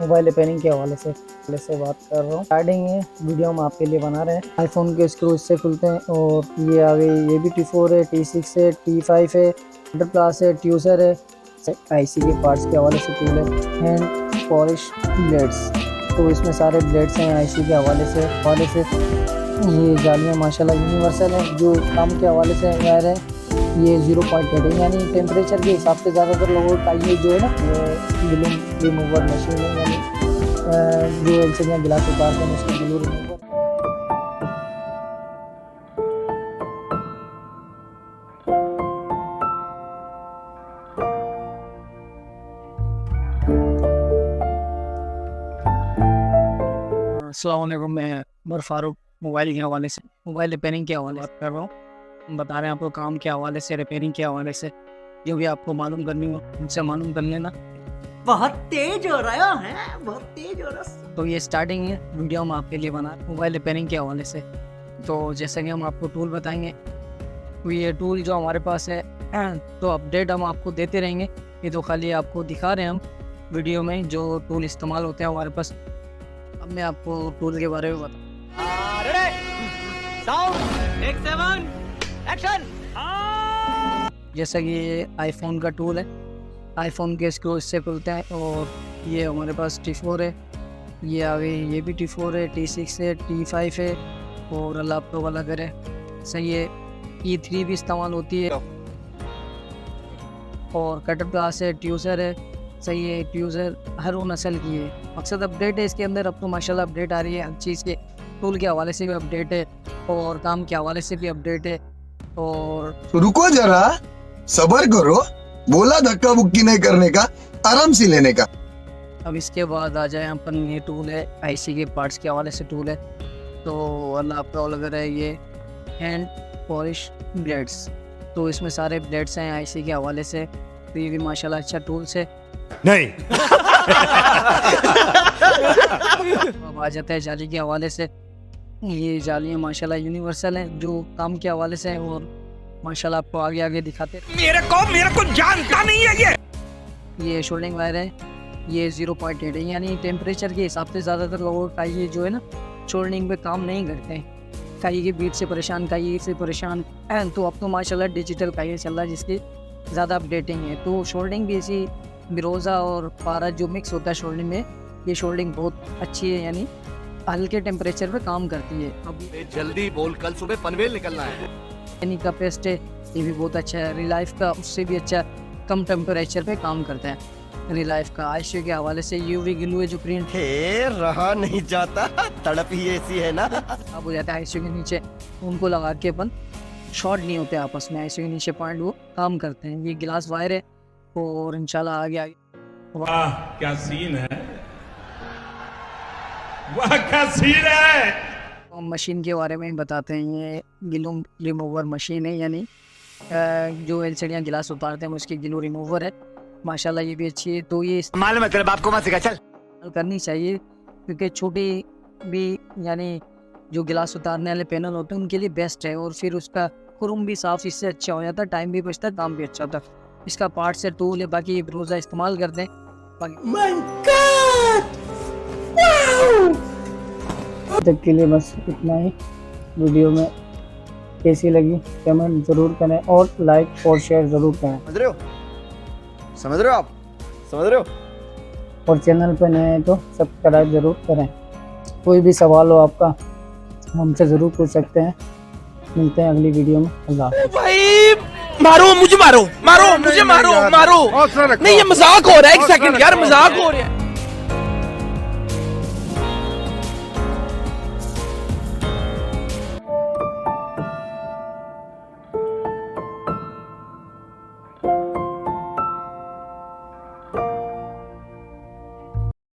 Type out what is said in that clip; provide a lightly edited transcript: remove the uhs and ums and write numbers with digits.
Mobile repairing के हवाले से बात कर रहा हूँ। स्टार्टिंग है वीडियो हम आपके लिए बना रहे हैं। आईफोन के स्क्रू इससे खुलते हैं और ये आ गई, ये भी T4 है, T6 है, T5 है, अंडर क्लास है, ट्यूसर है। आईसी के पार्ट्स के हवाले से टूल है। हैंड पॉलिश ब्लेड्स, तो इसमें सारे ब्लेड्स हैं आईसी के हवाले से। ये जालियाँ माशाल्लाह यूनिवर्सल है। जो काम के हवाले से वायर है ये 0.8 है, यानी टेम्परेचर के हिसाब से ज़्यादातर लोगों का ये जो है ना ये ग्लू रिमूवर मशीन है, यानी जो एलसीडी गिलास उतारते हैं उसकी ग्लू रिमूवर। अस्सलाम वालेकुम, मैं उमर फारूक मोबाइल के हवाले से, मोबाइल रिपेयरिंग के हवाले से कर रहा हूँ। बता रहे हैं आपको काम के हवाले से, रिपेयरिंग के हवाले से, जो भी आपको मालूम करनी हो उनसे मालूम कर लेना। बहुत तेज हो रहा है, बहुत तेज हो रहा है। तो ये स्टार्टिंग है वीडियो हम आपके लिए बना मोबाइल रिपेयरिंग के हवाले से। तो जैसे कि हम आपको टूल बताएंगे, तो ये टूल जो हमारे पास है तो अपडेट हम आपको देते रहेंगे। ये तो खाली आपको दिखा रहे हैं हम वीडियो में जो टूल इस्तेमाल होते हैं हमारे पास। अब मैं आपको टूल के बारे में बताऊँ। जैसा कि ये आईफोन का टूल है, आईफोन के स्क्रू इससे खुलते हैं और ये हमारे पास T4 है, ये आ गई, ये भी T4 है, T6 है, T5 है और लैपटॉप वाला घर है। सही है, E3 भी इस्तेमाल होती है और कटर ग्लास है, ट्यूसर है। सही है, ट्यूसर हर वो नस्ल की है। मकसद अपडेट है इसके अंदर। अब तो माशाल्लाह अपडेट आ रही है हर चीज़ के, टूल के हवाले से भी अपडेट है और काम के हवाले से भी अपडेट है। और रुको जरा, सब्र करो, बोला धक्का बुक्की नहीं करने का, आराम से लेने का। अब इसके बाद आ जाए अपन, ये टूल है आईसी के पार्ट्स के हवाले से टूल है। तो लैपटॉप वगैरह ये हैंड पॉलिश ब्लेड्स, तो इसमें सारे ब्लेड्स हैं आईसी के हवाले से। तो ये भी माशाल्लाह अच्छा टूल्स है। नहीं अब आ जाता है जाली के हवाले से। ये जालियाँ माशाल्लाह यूनिवर्सल हैं जो काम के हवाले से हैं और माशाल्लाह आपको आगे आगे दिखाते हैं। मेरे को जानता नहीं है ये शोल्डिंग वायर है, ये 0.8 है, यानी टेम्परेचर के हिसाब से ज़्यादातर लोगों का ये जो है ना शोल्डिंग पे काम नहीं करते हैं। कहीं के बीट से परेशान, कहीं से परेशान। तो अब तो माशाल्लाह डिजिटल का ये चल रहा है जिसकी ज़्यादा अपडेटिंग है। तो शोल्डिंग भी ऐसी बिरोज़ा और पारा जो मिक्स होता है शोल्डिंग में, ये शोल्डिंग बहुत अच्छी है, यानी हल्के टेम्परेचर पे काम करती है। अब जल्दी बोल, कल सुबह पनवेल निकलना है। यानी का पेस्ट है, ये भी बहुत अच्छा है। रिलाइफ का उससे भी अच्छा कम टेम्परेचर पे काम करता है। रिलाइफ का आईसी के हवाले से यूवी ग्लू है जो प्रिंट रहा नहीं जाता, तड़प ही ऐसी है ना। अब हो जाता है आईसी के नीचे, उनको लगा के अपन शॉर्ट नहीं होते आपस में। आईसी के नीचे पॉइंट वो काम करते हैं। ये गिलास वायर है और इंशाल्लाह आगे वाह क्या सीन है, वाह क्या सीन है। हम मशीन के बारे में बताते हैं। ये ग्लू रिमूवर मशीन है, यानी जो एलसीडियाँ गिलास उतारते हैं उसकी ग्लू रिमूवर है। माशाल्लाह ये भी अच्छी है। तो ये मालूम है तेरे बाप को मत सिखा, चल करनी चाहिए क्योंकि छोटी भी यानी जो गिलास उतारने वाले पैनल होते हैं उनके लिए बेस्ट है और फिर उसका खुरुम भी साफ इससे अच्छा हो जाता है, टाइम भी बचता है, काम भी अच्छा होता है। इसका पार्ट से टूल है, बाकी रोज़ा इस्तेमाल करते हैं। तक के लिए बस इतना ही। वीडियो में कैसी लगी कमेंट ज़रूर करें और लाइक और शेयर ज़रूर करें। समझ रहे हो आप, समझ रहे हो। और चैनल पर नए हैं तो सब्सक्राइब ज़रूर करें। कोई भी सवाल हो आपका हमसे ज़रूर पूछ सकते हैं। मिलते हैं अगली वीडियो में। अल्लाह भाई मारो मुझे, मारो मुझे, मारो नहीं, ये मजाक हो रहा है। एक सेकंड यार, मजाक हो रहा है।